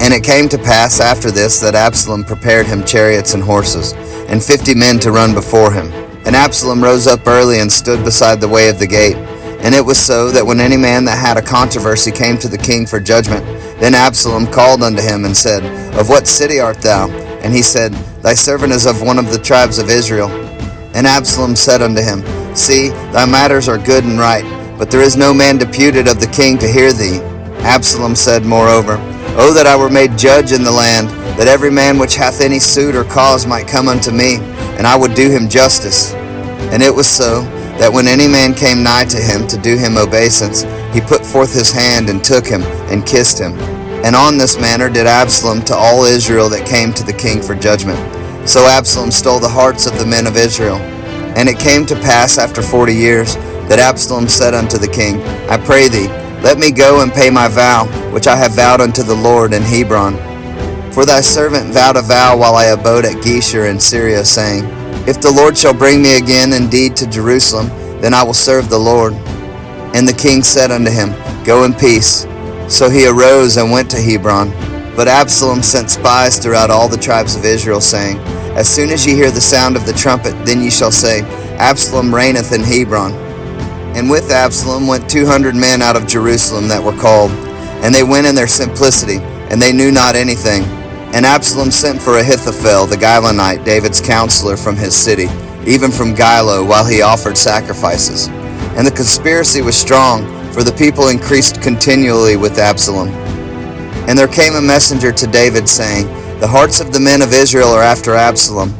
And it came to pass after this that Absalom prepared him chariots and horses, and 50 men to run before him. And Absalom rose up early and stood beside the way of the gate. And it was so that when any man that had a controversy came to the king for judgment, then Absalom called unto him and said, Of what city art thou? And he said, Thy servant is of one of the tribes of Israel. And Absalom said unto him, See, thy matters are good and right, but there is no man deputed of the king to hear thee. Absalom said moreover, O that I were made judge in the land, that every man which hath any suit or cause might come unto me, and I would do him justice. And it was so, that when any man came nigh to him to do him obeisance, he put forth his hand and took him and kissed him. And on this manner did Absalom to all Israel that came to the king for judgment. So Absalom stole the hearts of the men of Israel. And it came to pass after 40 years, that Absalom said unto the king, I pray thee, let me go and pay my vow, which I have vowed unto the Lord in Hebron. For thy servant vowed a vow while I abode at Geshur in Syria, saying, If the Lord shall bring me again indeed to Jerusalem, then I will serve the Lord. And the king said unto him, Go in peace. So he arose and went to Hebron. But Absalom sent spies throughout all the tribes of Israel, saying, As soon as ye hear the sound of the trumpet, then ye shall say, Absalom reigneth in Hebron. And with Absalom went 200 men out of Jerusalem that were called, and they went in their simplicity, and they knew not anything. And Absalom sent for Ahithophel the Gilonite, David's counselor, from his city, even from Gilo, while he offered sacrifices. And the conspiracy was strong, for the people increased continually with Absalom. And there came a messenger to David, saying, The hearts of the men of Israel are after Absalom.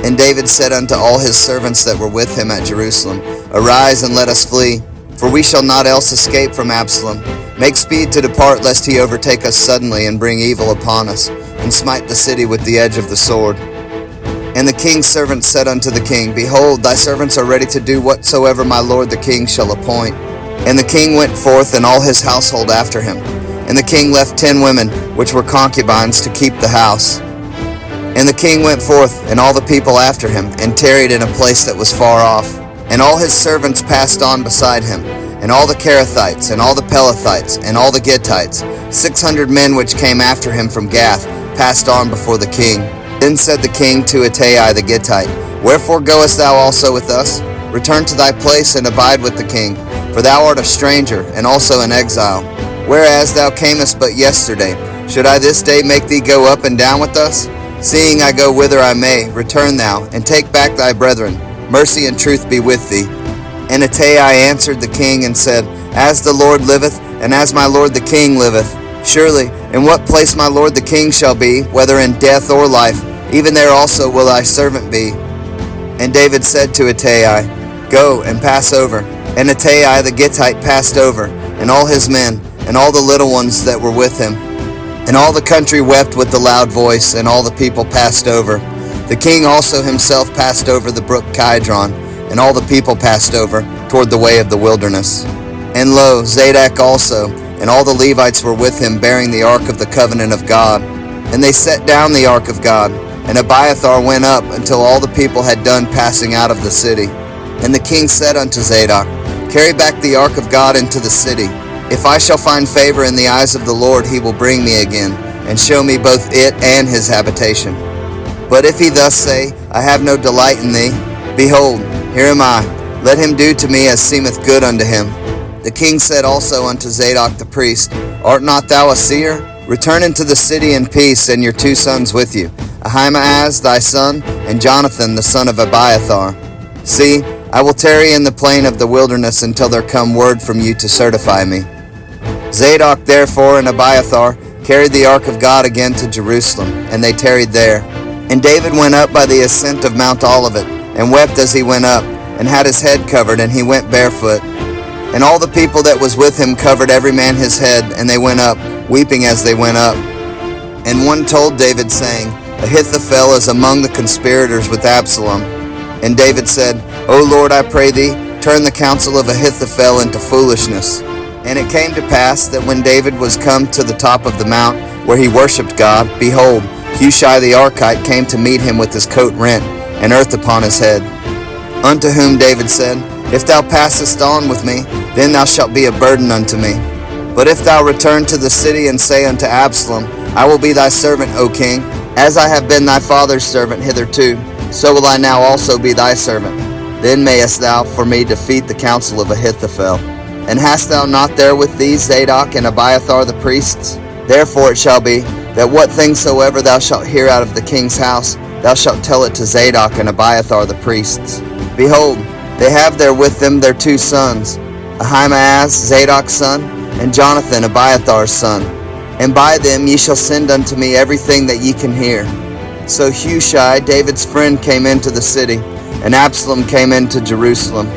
And David said unto all his servants that were with him at Jerusalem, Arise and let us flee, for we shall not else escape from Absalom. Make speed to depart, lest he overtake us suddenly, and bring evil upon us, and smite the city with the edge of the sword. And the king's servants said unto the king, Behold, thy servants are ready to do whatsoever my lord the king shall appoint. And the king went forth, and all his household after him. And the king left 10 women, which were concubines, to keep the house. And the king went forth, and all the people after him, and tarried in a place that was far off. And all his servants passed on beside him, and all the Kerethites, and all the Pelethites, and all the Gittites, 600 men which came after him from Gath, passed on before the king. Then said the king to Ittai the Gittite, Wherefore goest thou also with us? Return to thy place, and abide with the king, for thou art a stranger, and also an exile. Whereas thou camest but yesterday, should I this day make thee go up and down with us? Seeing I go whither I may, return thou, and take back thy brethren. Mercy and truth be with thee. And Ittai answered the king and said, As the Lord liveth, and as my lord the king liveth, surely, in what place my lord the king shall be, whether in death or life, even there also will thy servant be. And David said to Ittai, Go and pass over. And Ittai the Gittite passed over, and all his men, and all the little ones that were with him. And all the country wept with a loud voice, and all the people passed over. The king also himself passed over the brook Kidron, and all the people passed over toward the way of the wilderness. And lo, Zadok also, and all the Levites were with him, bearing the ark of the covenant of God. And they set down the ark of God, and Abiathar went up until all the people had done passing out of the city. And the king said unto Zadok, Carry back the ark of God into the city. If I shall find favor in the eyes of the Lord, he will bring me again, and show me both it and his habitation. But if he thus say, I have no delight in thee, behold, here am I. Let him do to me as seemeth good unto him. The king said also unto Zadok the priest, Art not thou a seer? Return into the city in peace, and your 2 sons with you, Ahimaaz thy son, and Jonathan the son of Abiathar. See, I will tarry in the plain of the wilderness until there come word from you to certify me. Zadok therefore and Abiathar carried the ark of God again to Jerusalem, and they tarried there. And David went up by the ascent of Mount Olivet, and wept as he went up, and had his head covered, and he went barefoot. And all the people that was with him covered every man his head, and they went up, weeping as they went up. And one told David, saying, Ahithophel is among the conspirators with Absalom. And David said, O Lord, I pray thee, turn the counsel of Ahithophel into foolishness. And it came to pass that when David was come to the top of the mount, where he worshipped God, behold, Hushai the Archite came to meet him with his coat rent, and earth upon his head. Unto whom David said, If thou passest on with me, then thou shalt be a burden unto me. But if thou return to the city and say unto Absalom, I will be thy servant, O king. As I have been thy father's servant hitherto, so will I now also be thy servant. Then mayest thou for me defeat the counsel of Ahithophel. And hast thou not there with thee Zadok and Abiathar the priests? Therefore it shall be, that what thing soever thou shalt hear out of the king's house, thou shalt tell it to Zadok and Abiathar the priests. Behold, they have there with them their 2 sons, Ahimaaz Zadok's son, and Jonathan Abiathar's son. And by them ye shall send unto me everything that ye can hear. So Hushai, David's friend, came into the city, and Absalom came into Jerusalem.